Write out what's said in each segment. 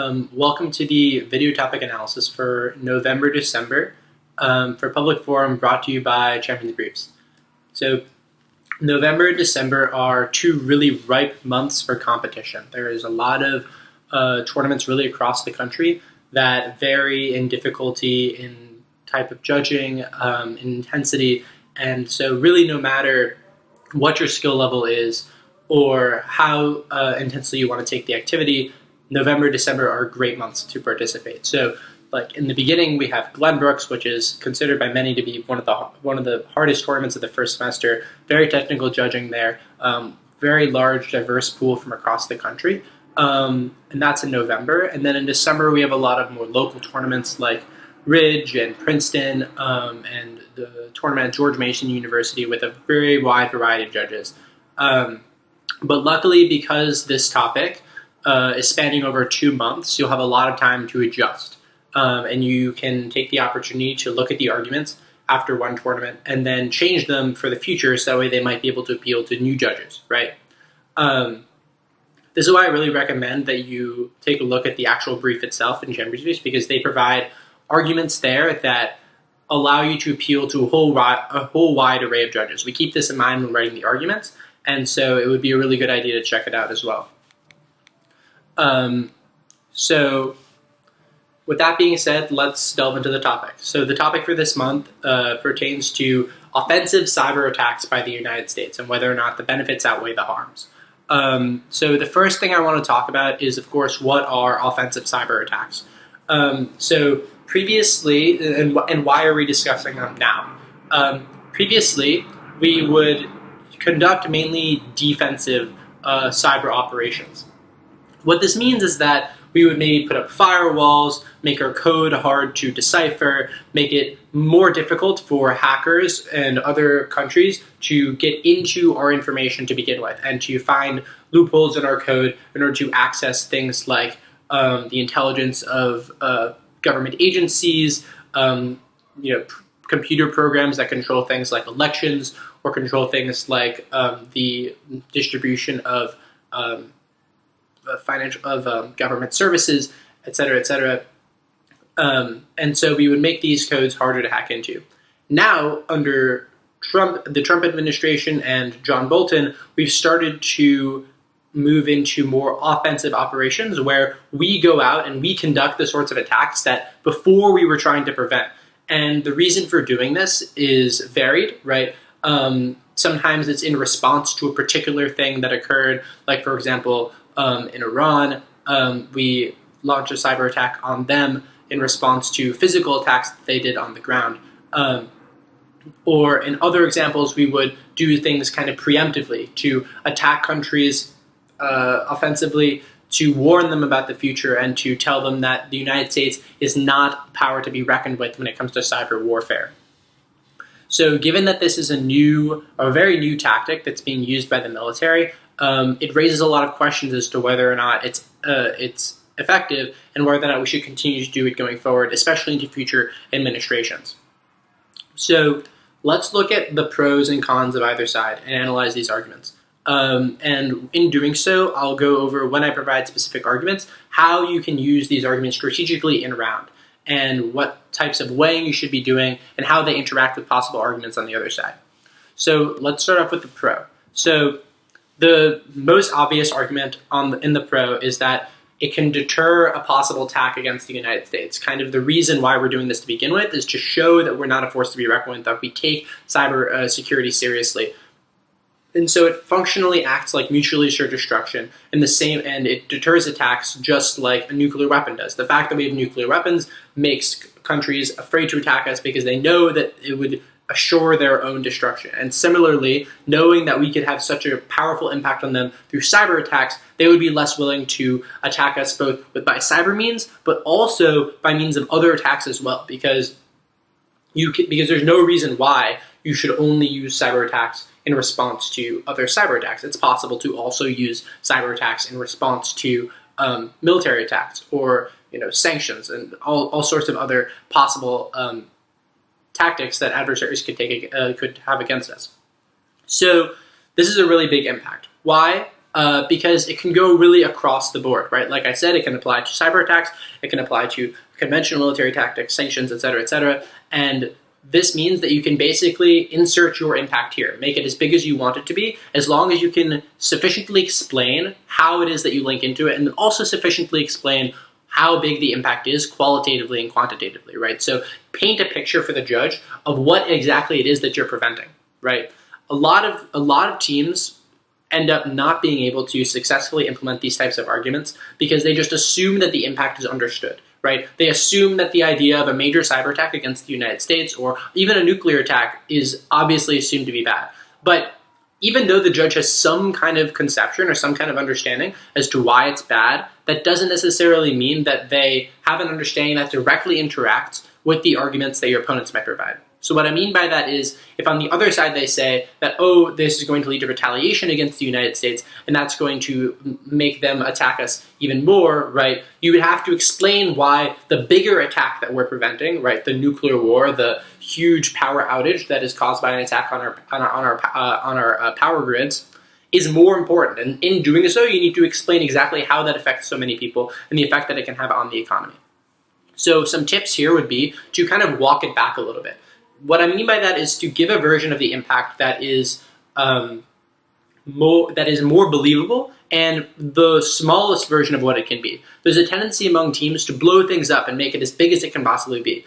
Welcome to the video topic analysis for November-December for Public Forum, brought to you by Champions Briefs. So November and December are two really ripe months for competition. There is a lot of tournaments really across the country that vary in difficulty, in type of judging, in intensity, and so really no matter what your skill level is or how intensely you want to take the activity, November, December are great months to participate. So, like in the beginning, we have Glenbrooks, which is considered by many to be one of the hardest tournaments of the first semester. Very technical judging there, very large, diverse pool from across the country, and that's in November. And then in December, we have a lot of more local tournaments like Ridge and Princeton, and the tournament at George Mason University with a very wide variety of judges. But luckily, because this topic is spanning over 2 months, you'll have a lot of time to adjust. And you can take the opportunity to look at the arguments after one tournament and then change them for the future, so that way they might be able to appeal to new judges, right? This is why I really recommend that you take a look at the actual brief itself in Champions Briefs, because they provide arguments there that allow you to appeal to a whole wide array of judges. We keep this in mind when writing the arguments, and so it would be a really good idea to check it out as well. So with that being said, let's delve into the topic. So the topic for this month pertains to offensive cyber attacks by the United States and whether or not the benefits outweigh the harms. So the first thing I want to talk about is, of course, what are offensive cyber attacks? So previously, and why are we discussing them now? Previously, we would conduct mainly defensive cyber operations. What this means is that we would maybe put up firewalls, make our code hard to decipher, make it more difficult for hackers and other countries to get into our information to begin with, and to find loopholes in our code in order to access things like the intelligence of government agencies, computer programs that control things like elections, or control things like the distribution of government services, et cetera, and so we would make these codes harder to hack into. Now, under the Trump administration and John Bolton, we've started to move into more offensive operations where we go out and we conduct the sorts of attacks that before we were trying to prevent. And the reason for doing this is varied, right? Sometimes it's in response to a particular thing that occurred, like, for example, in Iran, we launched a cyber attack on them in response to physical attacks that they did on the ground. Or in other examples, we would do things kind of preemptively to attack countries offensively, to warn them about the future, and to tell them that the United States is not a power to be reckoned with when it comes to cyber warfare. So given that this is a very new tactic that's being used by the military, it raises a lot of questions as to whether or not it's effective and whether or not we should continue to do it going forward, especially into future administrations. So let's look at the pros and cons of either side and analyze these arguments. And in doing so, I'll go over, when I provide specific arguments, how you can use these arguments strategically in a round, and what types of weighing you should be doing, and how they interact with possible arguments on the other side. So let's start off with the pro. So the most obvious argument in the pro is that it can deter a possible attack against the United States. Kind of the reason why we're doing this to begin with is to show that we're not a force to be reckoned with, that we take cyber security seriously. And so it functionally acts like mutually assured destruction and it deters attacks just like a nuclear weapon does. The fact that we have nuclear weapons makes countries afraid to attack us because they know that it would assure their own destruction. And similarly, knowing that we could have such a powerful impact on them through cyber attacks, they would be less willing to attack us both by cyber means, but also by means of other attacks as well, because there's no reason why you should only use cyber attacks in response to other cyber attacks. It's possible to also use cyber attacks in response to military attacks or sanctions and all sorts of other possible tactics that adversaries could have against us. So this is a really big impact. Why? because it can go really across the board, right? Like I said, it can apply to cyber attacks, it can apply to conventional military tactics, sanctions, et cetera, and this means that you can basically insert your impact here, make it as big as you want it to be, as long as you can sufficiently explain how it is that you link into it, and then also sufficiently explain how big the impact is qualitatively and quantitatively, right? So paint a picture for the judge of what exactly it is that you're preventing, right? A lot of teams end up not being able to successfully implement these types of arguments because they just assume that the impact is understood, right? They assume that the idea of a major cyber attack against the United States or even a nuclear attack is obviously assumed to be bad. But even though the judge has some kind of conception or some kind of understanding as to why it's bad, that doesn't necessarily mean that they have an understanding that directly interacts with the arguments that your opponents might provide. So what I mean by that is, if on the other side they say that, oh, this is going to lead to retaliation against the United States, and that's going to make them attack us even more, right, you would have to explain why the bigger attack that we're preventing, right, the nuclear war, the huge power outage that is caused by an attack on our power grids, is more important. And in doing so, you need to explain exactly how that affects so many people and the effect that it can have on the economy. So some tips here would be to kind of walk it back a little bit. What I mean by that is to give a version of the impact that is more believable and the smallest version of what it can be. There's a tendency among teams to blow things up and make it as big as it can possibly be.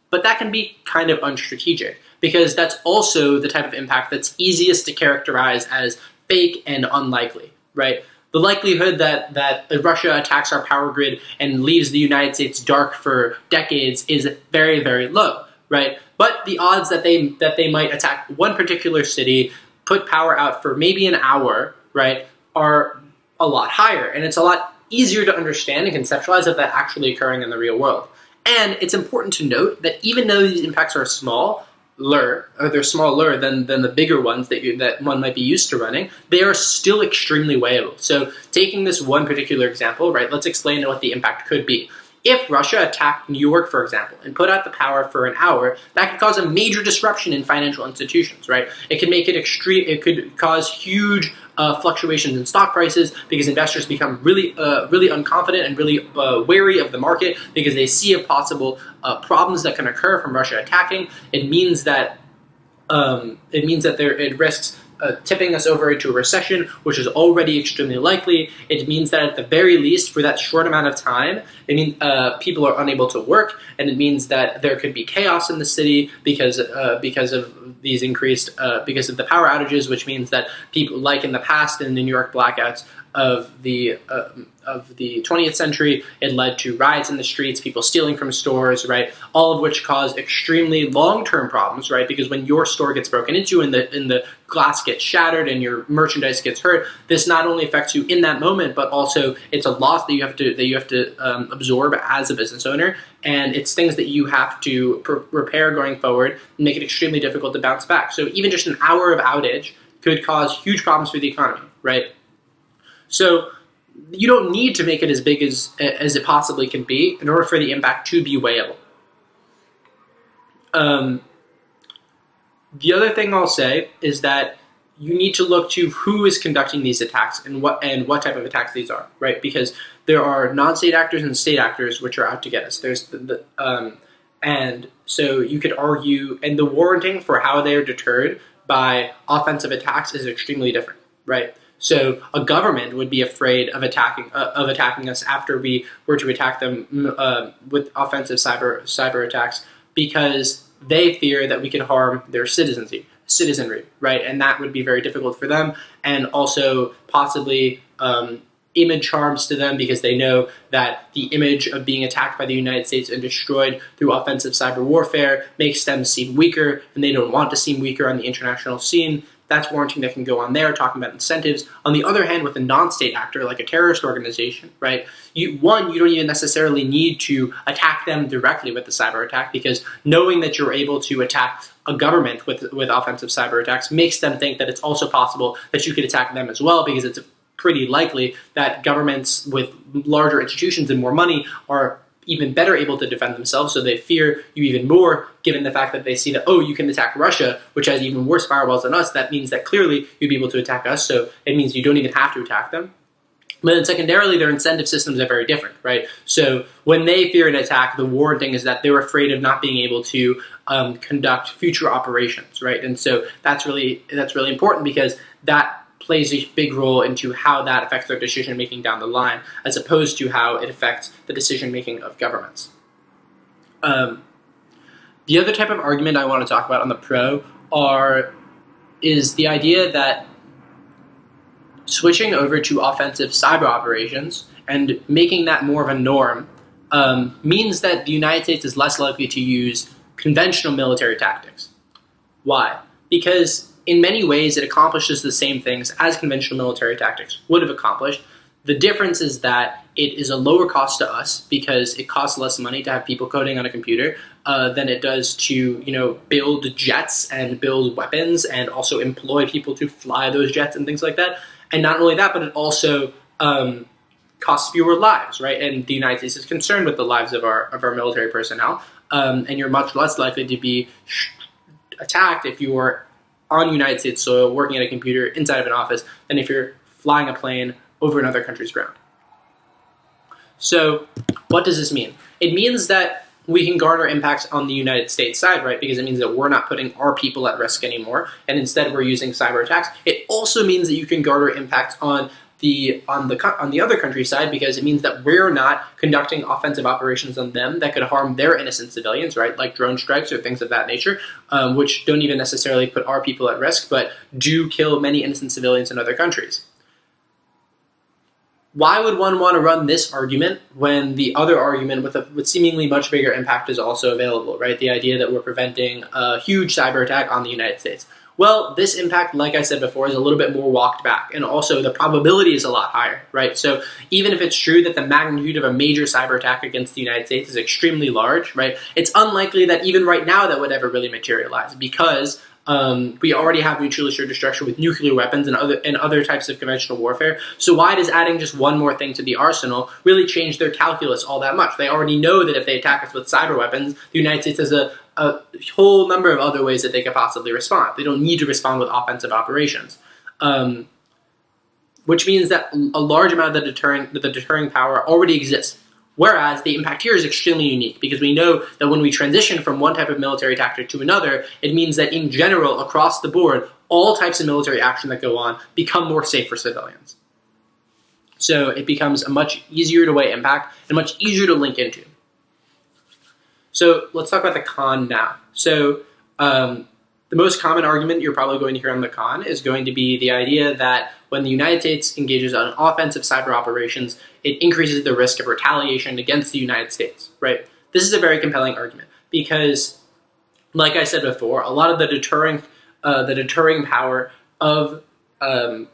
But that can be kind of unstrategic because that's also the type of impact that's easiest to characterize as fake and unlikely, right? The likelihood that Russia attacks our power grid and leaves the United States dark for decades is very, very low, right? But the odds that they might attack one particular city, put power out for maybe an hour, right, are a lot higher. And it's a lot easier to understand and conceptualize of that actually occurring in the real world. And it's important to note that even though these impacts are smaller than the bigger ones that one might be used to running, they are still extremely weighable. So taking this one particular example, right, let's explain what the impact could be. If Russia attacked New York, for example, and put out the power for an hour, that could cause a major disruption in financial institutions, right? It could make it extreme. It could cause huge fluctuations in stock prices because investors become really unconfident and really wary of the market because they see possible problems that can occur from Russia attacking. It means that it risks tipping us over into a recession, which is already extremely likely. It means that at the very least, for that short amount of time, people are unable to work, and it means that there could be chaos in the city because of these because of the power outages, which means that people, like in the past in the New York blackouts of the 20th century, it led to riots in the streets, people stealing from stores, right? All of which caused extremely long-term problems, right? Because when your store gets broken into and the glass gets shattered and your merchandise gets hurt, this not only affects you in that moment, but also it's a loss that you have to absorb as a business owner, and it's things that you have to repair going forward and make it extremely difficult to bounce back. So even just an hour of outage could cause huge problems for the economy, right? So you don't need to make it as big as it possibly can be in order for the impact to be weighable. The other thing I'll say is that you need to look to who is conducting these attacks and what type of attacks these are, right? Because there are non-state actors and state actors which are out to get us. There's and so you could argue, and the warranting for how they are deterred by offensive attacks is extremely different, right? So a government would be afraid of attacking us after we were to attack them with offensive cyber attacks because they fear that we could harm their citizenry, right? And that would be very difficult for them, and also possibly image harms to them because they know that the image of being attacked by the United States and destroyed through offensive cyber warfare makes them seem weaker, and they don't want to seem weaker on the international scene. That's warranting that can go on there, talking about incentives. On the other hand, with a non-state actor, like a terrorist organization, right, you don't even necessarily need to attack them directly with the cyber attack, because knowing that you're able to attack a government with offensive cyber attacks makes them think that it's also possible that you could attack them as well, because it's pretty likely that governments with larger institutions and more money are even better able to defend themselves, so they fear you even more, given the fact that they see that, oh, you can attack Russia, which has even worse firewalls than us. That means that clearly you'd be able to attack us, so it means you don't even have to attack them. But then secondarily, their incentive systems are very different, right? So when they fear an attack, the warrant thing is that they're afraid of not being able to conduct future operations, right? And so that's really important, because that plays a big role into how that affects their decision-making down the line, as opposed to how it affects the decision-making of governments. The other type of argument I want to talk about on the pro is the idea that switching over to offensive cyber operations and making that more of a norm means that the United States is less likely to use conventional military tactics. Why? Because in many ways it accomplishes the same things as conventional military tactics would have accomplished. The difference is that it is a lower cost to us, because it costs less money to have people coding on a computer than it does to build jets and build weapons and also employ people to fly those jets and things like that. And not only that, but it also costs fewer lives, right? And the United States is concerned with the lives of our military personnel, and you're much less likely to be attacked if you are on United States soil working at a computer inside of an office than if you're flying a plane over another country's ground. So what does this mean? It means that we can garner impacts on the United States side, right? Because it means that we're not putting our people at risk anymore, and instead we're using cyber attacks. It also means that you can garner impacts on the other country's side, because it means that we're not conducting offensive operations on them that could harm their innocent civilians, right? Like drone strikes or things of that nature, which don't even necessarily put our people at risk, but do kill many innocent civilians in other countries. Why would one want to run this argument when the other argument with seemingly much bigger impact is also available, right? The idea that we're preventing a huge cyber attack on the United States. Well, this impact, like I said before, is a little bit more walked back, and also the probability is a lot higher, right? So even if it's true that the magnitude of a major cyber attack against the United States is extremely large, right, it's unlikely that even right now that would ever really materialize, because we already have mutually assured destruction with nuclear weapons and other types of conventional warfare. So why does adding just one more thing to the arsenal really change their calculus all that much? They already know that if they attack us with cyber weapons, the United States has a whole number of other ways that they could possibly respond. They don't need to respond with offensive operations, which means that a large amount of the deterring power already exists. Whereas the impact here is extremely unique, because we know that when we transition from one type of military tactic to another, it means that in general, across the board, all types of military action that go on become more safe for civilians. So it becomes a much easier to weigh impact and much easier to link into. So let's talk about the con now. So the most common argument you're probably going to hear on the con is going to be the idea that when the United States engages on offensive cyber operations, it increases the risk of retaliation against the United States, right? This is a very compelling argument because, like I said before, a lot of the deterring power of the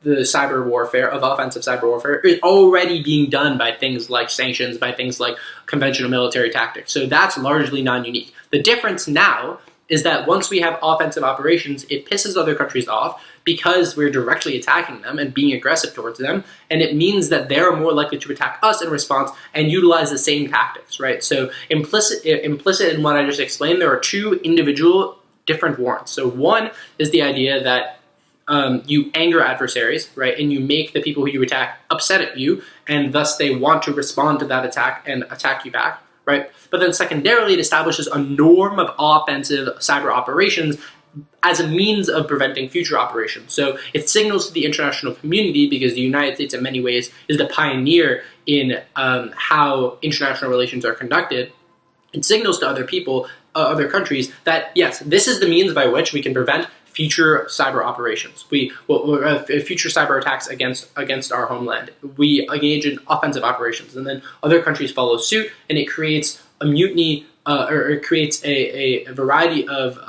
cyber warfare, of offensive cyber warfare, is already being done by things like sanctions, by things like conventional military tactics. So that's largely non-unique. The difference now is that once we have offensive operations, it pisses other countries off because we're directly attacking them and being aggressive towards them, and it means that they're more likely to attack us in response and utilize the same tactics, right? So implicit in what I just explained, there are two individual different warrants. So one is the idea that you anger adversaries, right, and you make the people who you attack upset at you, and thus they want to respond to that attack and attack you back, right? But then secondarily, it establishes a norm of offensive cyber operations as a means of preventing future operations. So it signals to the international community, because the United States in many ways is the pioneer in how international relations are conducted. It signals to other people, other countries, that yes, this is the means by which we can prevent future cyber operations. Future cyber attacks against our homeland. We engage in offensive operations, and then other countries follow suit, and it creates a mutiny, or it creates a variety of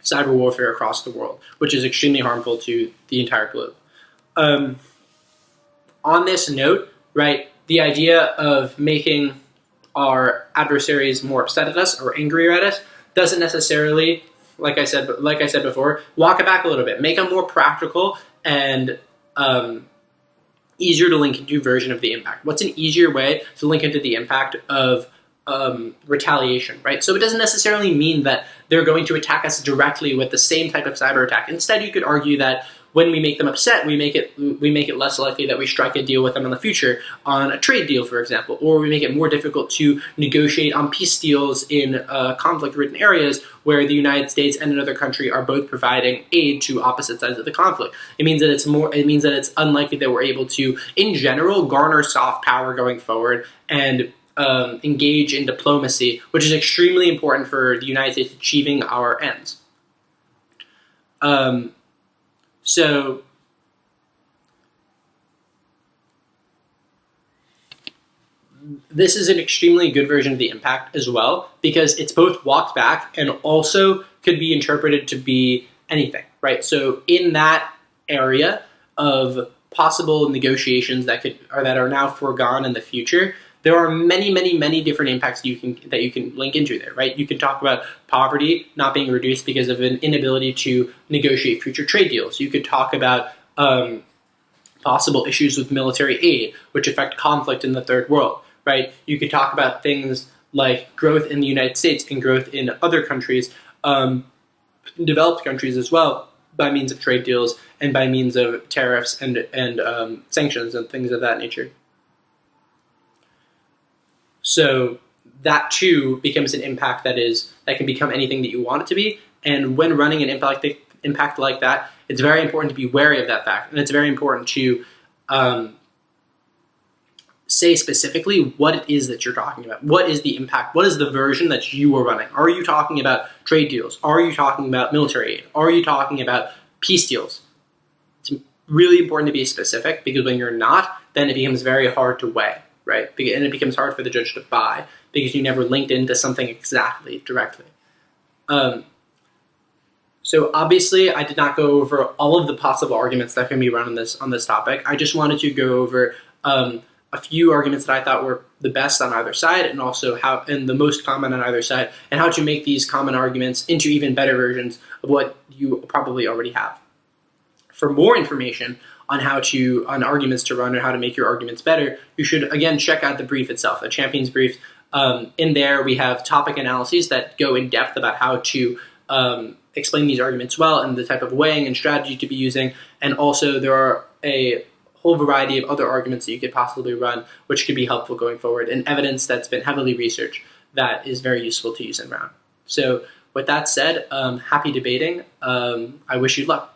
cyber warfare across the world, which is extremely harmful to the entire globe. On this note, right, the idea of making our adversaries more upset at us or angrier at us doesn't necessarily, like I said before, walk it back a little bit, make them more practical and easier to link into version of the impact. What's an easier way to link into the impact of retaliation, right? So it doesn't necessarily mean that they're going to attack us directly with the same type of cyber attack. Instead, you could argue that when we make them upset, we make it less likely that we strike a deal with them in the future on a trade deal, for example, or we make it more difficult to negotiate on peace deals in conflict-ridden areas where the United States and another country are both providing aid to opposite sides of the conflict. It means that it's unlikely that we're able to, in general, garner soft power going forward and engage in diplomacy, which is extremely important for the United States achieving our ends. So this is an extremely good version of the impact as well, because it's both walked back and also could be interpreted to be anything, right? So in that area of possible negotiations that are now foregone in the future, there are many different impacts that you can link into there, right? You can talk about poverty not being reduced because of an inability to negotiate future trade deals. You could talk about possible issues with military aid, which affect conflict in the third world, right? You could talk about things like growth in the United States and growth in other countries, developed countries as well, by means of trade deals and by means of tariffs and sanctions and things of that nature. So that too becomes an impact that can become anything that you want it to be. And when running an impact like that, it's very important to be wary of that fact, and it's very important to say specifically what it is that you're talking about. What is the impact? What is the version that you are running? Are you talking about trade deals? Are you talking about military aid? Are you talking about peace deals? It's really important to be specific, because when you're not, then it becomes very hard to weigh. Right? And it becomes hard for the judge to buy because you never linked into something exactly directly. So obviously, I did not go over all of the possible arguments that can be run on this topic. I just wanted to go over a few arguments that I thought were the best on either side, and also the most common on either side, and how to make these common arguments into even better versions of what you probably already have. For more information on arguments to run and how to make your arguments better, you should again check out the brief itself, the Champion's Brief. In there, we have topic analyses that go in depth about how to explain these arguments well and the type of weighing and strategy to be using. And also, there are a whole variety of other arguments that you could possibly run, which could be helpful going forward, and evidence that's been heavily researched that is very useful to use in round. So with that said, happy debating. I wish you luck.